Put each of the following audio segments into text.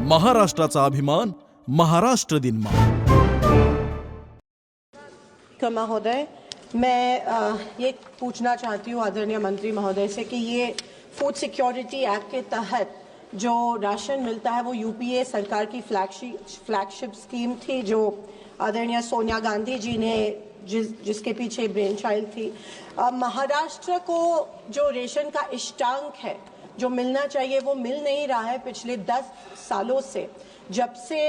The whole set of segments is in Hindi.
महाराष्ट्राचा अभिमान महाराष्ट्र दिन महोदय, मैं ये पूछना चाहती हूँ आदरणीय मंत्री महोदय से कि ये फूड सिक्योरिटी एक्ट के तहत जो राशन मिलता है वो यूपीए सरकार की फ्लैगशिप स्कीम थी, जो आदरणीय सोनिया गांधी जी ने जिसके पीछे ब्रेन चाइल्ड थी। महाराष्ट्र को जो रेशन का इष्टांक है जो मिलना चाहिए वो मिल नहीं रहा है। पिछले 10 सालों से जब से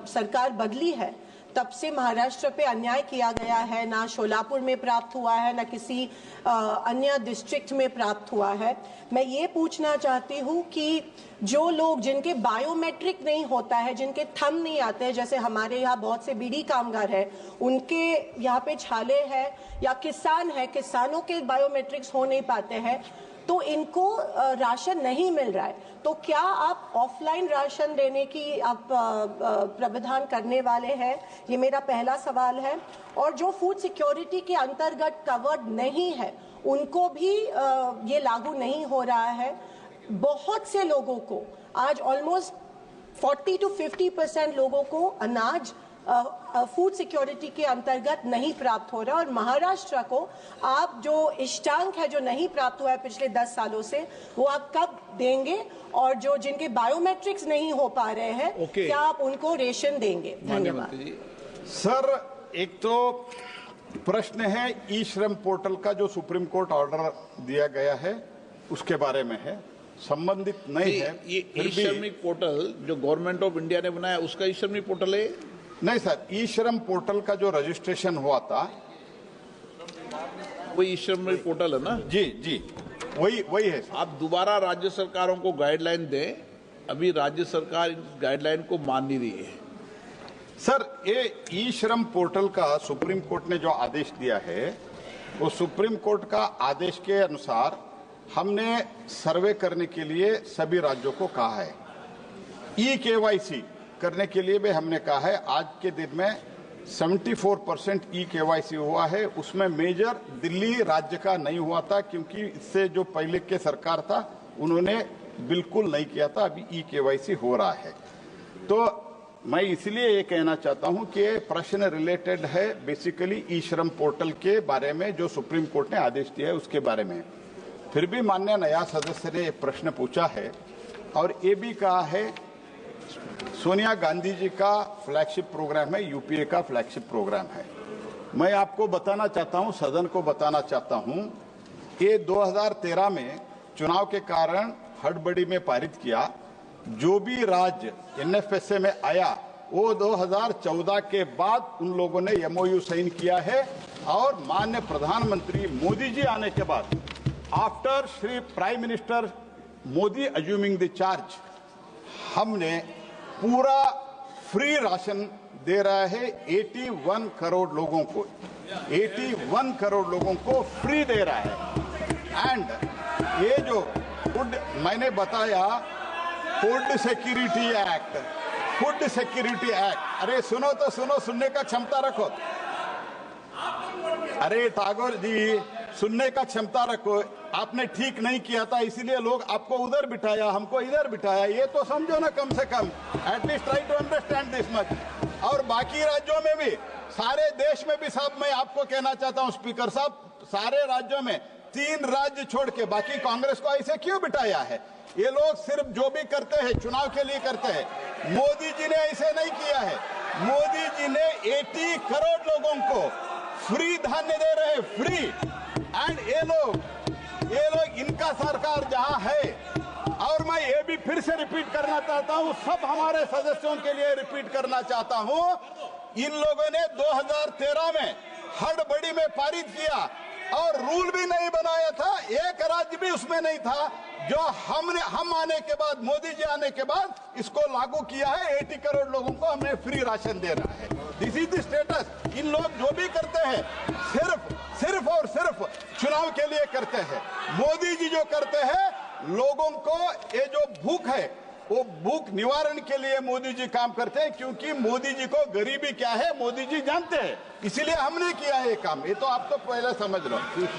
सरकार बदली है तब से महाराष्ट्र पे अन्याय किया गया है। ना शोलापुर में प्राप्त हुआ है, ना किसी अन्य डिस्ट्रिक्ट में प्राप्त हुआ है। मैं ये पूछना चाहती हूँ कि जो लोग जिनके बायोमेट्रिक नहीं होता है, जिनके थंब नहीं आते हैं, जैसे हमारे यहाँ बहुत से बीड़ी कामगार हैं, उनके यहाँ पे छाले हैं, या किसान है, किसानों के बायोमेट्रिक्स हो नहीं पाते हैं, तो इनको राशन नहीं मिल रहा है। तो क्या आप ऑफलाइन राशन देने की आप प्रावधान करने वाले हैं? ये मेरा पहला सवाल है। और जो फूड सिक्योरिटी के अंतर्गत कवर्ड नहीं है उनको भी ये लागू नहीं हो रहा है। बहुत से लोगों को आज ऑलमोस्ट 40 to 50% लोगों को अनाज फूड सिक्योरिटी के अंतर्गत नहीं प्राप्त हो रहा, और महाराष्ट्र को आप जो इष्टांक है जो नहीं प्राप्त हुआ है पिछले 10 सालों से, वो आप कब देंगे? और जो जिनके बायोमेट्रिक्स नहीं हो पा रहे हैं क्या आप उनको रेशन देंगे? धन्यवाद सर। एक तो प्रश्न है ई श्रम पोर्टल का जो सुप्रीम कोर्ट ऑर्डर दिया गया है उसके बारे में है, संबंधित नहीं है। ये ई श्रमिक पोर्टल जो गवर्नमेंट ऑफ इंडिया ने बनाया उसका ई श्रमिक पोर्टल है? नहीं सर, ई श्रम पोर्टल का जो रजिस्ट्रेशन हुआ था वो ई श्रमिक पोर्टल है ना? जी जी, वही है। आप दोबारा राज्य सरकारों को गाइडलाइन दें। अभी राज्य सरकार इस गाइडलाइन को मान नहीं रही है। सर, ये ई श्रम पोर्टल का सुप्रीम कोर्ट ने जो आदेश दिया है वो सुप्रीम कोर्ट का आदेश के अनुसार हमने सर्वे करने के लिए सभी राज्यों को कहा है। ई केवाईसी करने के लिए भी हमने कहा है। आज के दिन में 74% ई केवाईसी हुआ है, उसमें मेजर दिल्ली राज्य का नहीं हुआ था क्योंकि इससे जो पहले के सरकार था उन्होंने बिल्कुल नहीं किया था। अभी ई केवाईसी हो रहा है। तो मैं इसलिए ये कहना चाहता हूं कि प्रश्न रिलेटेड है बेसिकली ई श्रम पोर्टल के बारे में जो सुप्रीम कोर्ट ने आदेश दिया है उसके बारे में। फिर भी माननीय नया सदस्य ने एक प्रश्न पूछा है और ये भी कहा है सोनिया गांधी जी का फ्लैगशिप प्रोग्राम है, यूपीए का फ्लैगशिप प्रोग्राम है। मैं आपको बताना चाहता हूं, सदन को बताना चाहता हूं, ये 2013 में चुनाव के कारण हड़बड़ी में पारित किया। जो भी राज्य एनएफएसए में आया वो 2014 के बाद उन लोगों ने एमओयू साइन किया है। और माननीय प्रधानमंत्री मोदी जी आने के बाद, after Shri prime minister Modi assuming the charge, हमने पूरा फ्री राशन दे रहा है 81 करोड़ लोगों को। 81 करोड़ लोगों को फ्री दे रहा है। एंड ये जो फूड मैंने बताया, food security act, food security act, अरे सुनो तो सुनो, सुनने का क्षमता रखो। अरे टागोर जी, सुनने का क्षमता रखो। आपने ठीक नहीं किया था इसीलिए लोग आपको उधर बिठाया, हमको इधर बिठाया। ये तो समझो ना, कम से कम at least try to understand this much. और बाकी राज्यों में भी, सारे देश में भी साहब, मैं आपको कहना चाहता हूं स्पीकर साहब, सारे राज्यों में 3 राज्य छोड़ के बाकी कांग्रेस को ऐसे क्यों बिठाया है? ये लोग सिर्फ जो भी करते हैं चुनाव के लिए करते हैं। मोदी जी ने ऐसे नहीं किया है। मोदी जी ने 80 करोड़ लोगों को फ्री धान्य दे रहे हैं, फ्री। एंड ये लोग इनका सरकार जहां है, और मैं ये भी फिर से रिपीट करना चाहता हूं, सब हमारे सदस्यों के लिए रिपीट करना चाहता हूं, इन लोगों ने 2013 में हड़बड़ी में पारित किया और रूल भी नहीं बनाया था। एक राज्य भी उसमें नहीं था जो हम आने के बाद, मोदी जी आने के बाद इसको लागू किया है। 80 करोड़ लोगों को हमने फ्री राशन दे रहा है। This is the status. इन लोग जो भी करते हैं सिर्फ और सिर्फ चुनाव के लिए करते हैं। मोदी जी जो करते हैं, लोगों को ये जो भूख है वो भूख निवारण के लिए मोदी जी काम करते हैं, क्योंकि मोदी जी को गरीबी क्या है मोदी जी जानते हैं, इसीलिए हमने किया है ये काम। ये तो आप तो पहले समझ लो।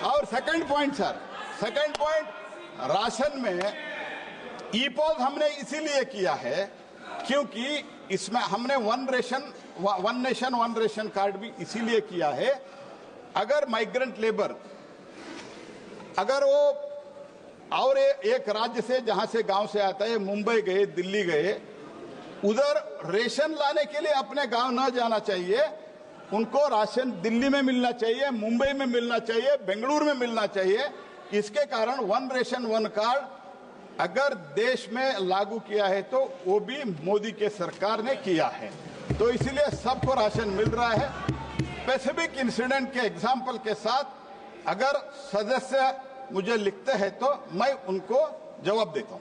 और second point sir, second point, ration में ई पॉज हमने इसीलिए किया है क्योंकि इसमें हमने one nation one ration card भी इसीलिए किया है। अगर माइग्रेंट लेबर अगर वो और एक राज्य से जहां से गांव से आता है, मुंबई गए, दिल्ली गए, उधर रेशन लाने के लिए अपने गांव न जाना चाहिए, उनको राशन दिल्ली में मिलना चाहिए, मुंबई में मिलना चाहिए, बेंगलुरु में मिलना चाहिए। इसके कारण वन रेशन वन कार्ड अगर देश में लागू किया है तो वो भी मोदी के सरकार ने किया है, तो इसीलिए सबको राशन मिल रहा है। स्पेसिफिक इंसिडेंट के एग्जाम्पल के साथ अगर सदस्य मुझे लिखते हैं तो मैं उनको जवाब देता हूं।